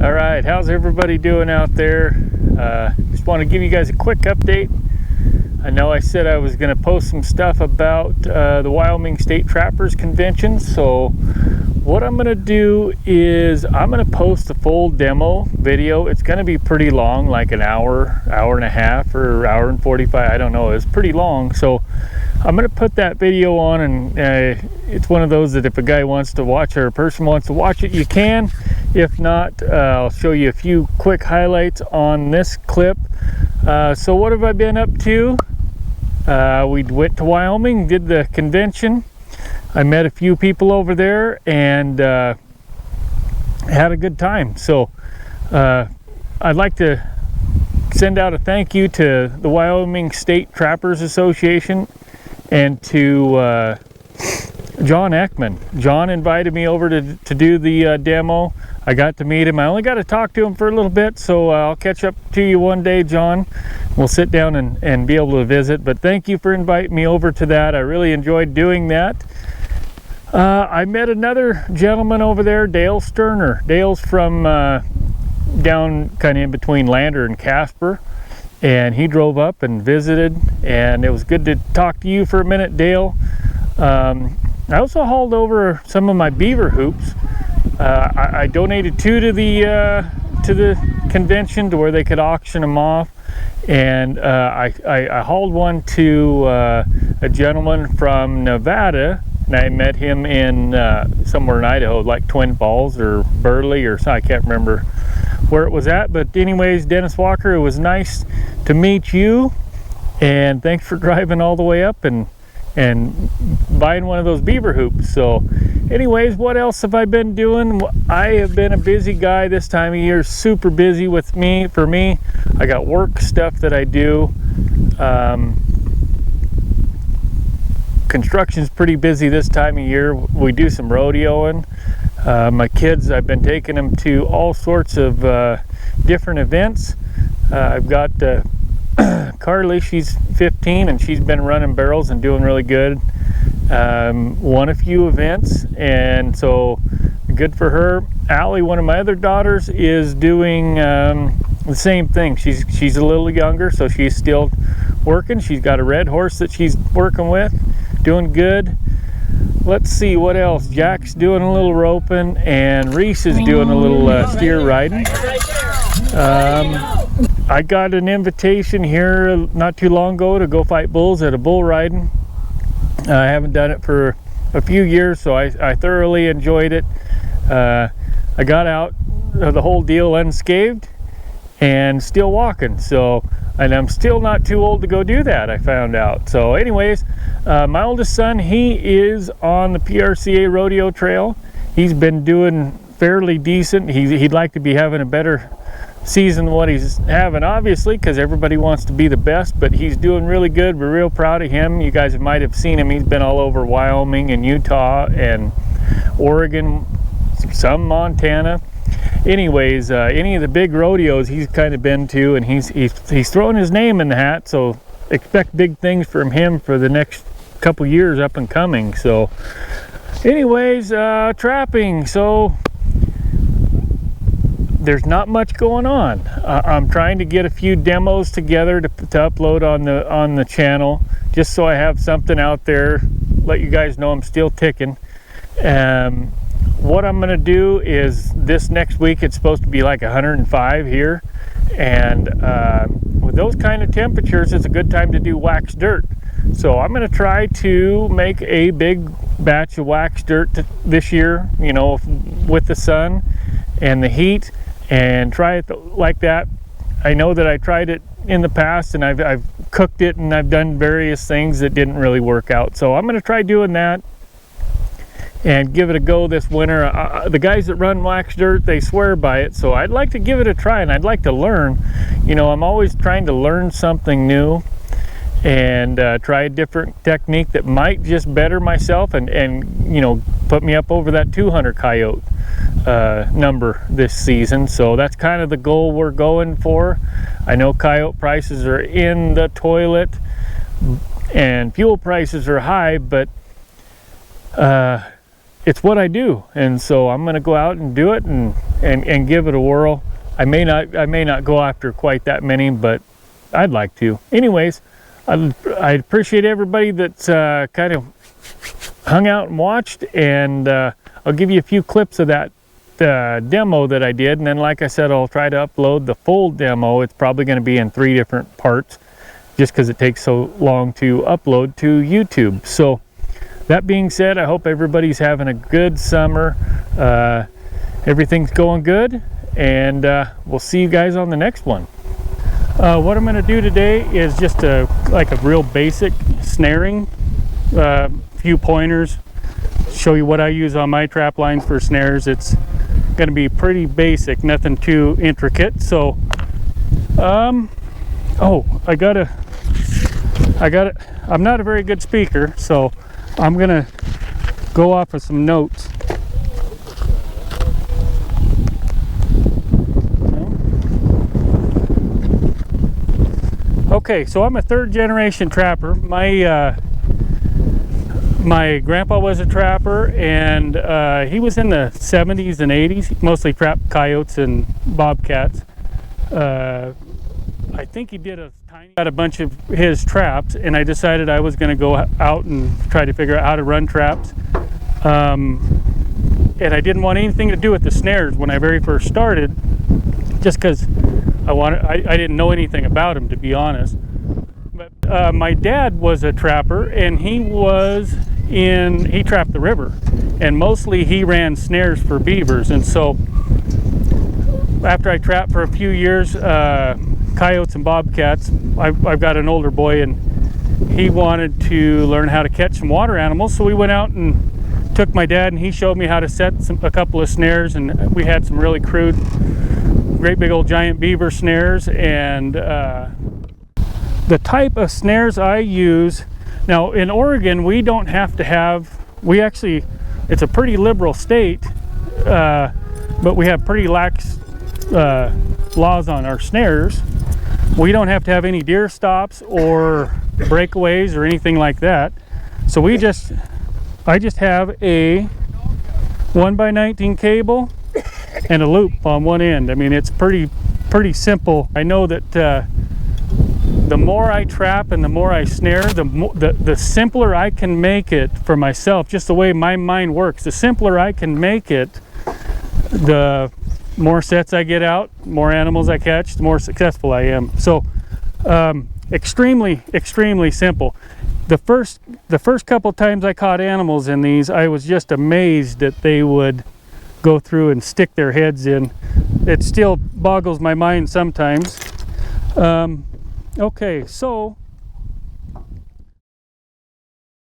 All right, how's everybody doing out there? Just want to give you guys a quick update. I know I said I was going to post some stuff about the Wyoming State Trappers Convention, so what I'm going to do is I'm going to post the full demo video. It's going to be pretty long, like an hour, hour and a half, or hour and 45, I don't know. It's pretty long, so I'm going to put that video on, and it's one of those that if a guy wants to watch or a person wants to watch it, you can. If not, I'll show you a few quick highlights on this clip. So what have I been up to? We went to Wyoming, did the convention. I met a few people over there and had a good time. So I'd like to send out a thank you to the Wyoming State Trappers Association and to John Ekman. John invited me over to do the demo. I got to meet him. I only got to talk to him for a little bit, so I'll catch up to you one day, John. We'll sit down and be able to visit. But thank you for inviting me over to that. I really enjoyed doing that. I met another gentleman over there, Dale Sterner. Dale's from down kind of in between Lander and Casper, and he drove up and visited, and it was good to talk to you for a minute, Dale. I also hauled over some of my beaver hoops. I donated two to the convention to where they could auction them off, and I hauled one to a gentleman from Nevada, and I met him in somewhere in Idaho, like Twin Falls or Burley or so. I can't remember where it was at, but anyways, Dennis Walker, it was nice to meet you, and thanks for driving all the way up and buying one of those beaver hoops. So anyways, what else have I been doing? I have been a busy guy this time of year, super busy for me. I got work stuff that I do. Construction's pretty busy this time of year. We do some rodeoing. My kids, I've been taking them to all sorts of different events. I've got Carly, she's 15 and she's been running barrels and doing really good. Won a few events, and so good for her. Allie, one of my other daughters, is doing the same thing. She's a little younger, so she's still working. She's got a red horse that she's working with, doing good. Let's see what else. Jack's doing a little roping, and Reese is doing a little steer riding. I got an invitation here not too long ago to go fight bulls at a bull riding. I haven't done it for a few years, so I thoroughly enjoyed it. I got out of the whole deal unscathed and still walking. So, and I'm still not too old to go do that, I found out. So anyways, my oldest son, he is on the PRCA rodeo trail. He's been doing fairly decent. He'd like to be having a better season than what he's having, obviously, because everybody wants to be the best, but he's doing really good. We're real proud of him. You guys might have seen him. He's been all over Wyoming and Utah and Oregon, some Montana. Anyways, any of the big rodeos he's kind of been to, and he's throwing his name in the hat, so expect big things from him for the next couple years up and coming. So anyways, trapping. So there's not much going on. I'm trying to get a few demos together to upload on the channel, just so I have something out there. Let you guys know I'm still ticking. What I'm gonna do is this next week, it's supposed to be like 105 here, and with those kind of temperatures, it's a good time to do wax dirt. So I'm gonna try to make a big batch of wax dirt this year, you know, with the sun and the heat, and try it like that. I know that I tried it in the past, and I've cooked it, and I've done various things that didn't really work out. So I'm gonna try doing that and give it a go this winter. The guys that run wax dirt, they swear by it, so I'd like to give it a try, and I'd like to learn. You know, I'm always trying to learn something new and try a different technique that might just better myself and you know, put me up over that 200 coyote number this season. So that's kind of the goal we're going for. I know coyote prices are in the toilet and fuel prices are high, but it's what I do, and so I'm going to go out and do it and give it a whirl. I may not go after quite that many, but I'd like to. Anyways, I appreciate everybody that's kind of hung out and watched, and I'll give you a few clips of that demo that I did, and then like I said, I'll try to upload the full demo. It's probably going to be in 3 different parts just because it takes so long to upload to YouTube. So that being said, I hope everybody's having a good summer. Everything's going good, and we'll see you guys on the next one. What I'm going to do today is just like a real basic snaring, few pointers, show you what I use on my trap lines for snares. It's going to be pretty basic, nothing too intricate. So oh, I'm not a very good speaker, so I'm gonna go off of some notes. Okay, so I'm a 3rd generation trapper. My grandpa was a trapper, and he was in the 70s and 80s. He mostly trapped coyotes and bobcats. I think he did a bunch of his traps, and I decided I was going to go out and try to figure out how to run traps. And I didn't want anything to do with the snares when I very first started, just because I didn't know anything about them, to be honest. But my dad was a trapper, and he trapped the river, and mostly he ran snares for beavers. And so after I trapped for a few years coyotes and bobcats, I've got an older boy, and he wanted to learn how to catch some water animals. So we went out and took my dad, and he showed me how to set a couple of snares, and we had some really crude, great big old giant beaver snares. And the type of snares I use now in Oregon, we don't have to have, it's a pretty liberal state, but we have pretty lax laws on our snares. We don't have to have any deer stops or breakaways or anything like that. So I just have a 1x19 cable and a loop on one end. I mean, it's pretty simple. I know that the more I trap and the more I snare, the simpler I can make it for myself. Just the way my mind works, the simpler I can make it, the more sets I get out, more animals I catch, the more successful I am. So extremely simple. The first couple times I caught animals in these, I was just amazed that they would go through and stick their heads in. It still boggles my mind sometimes. Okay, so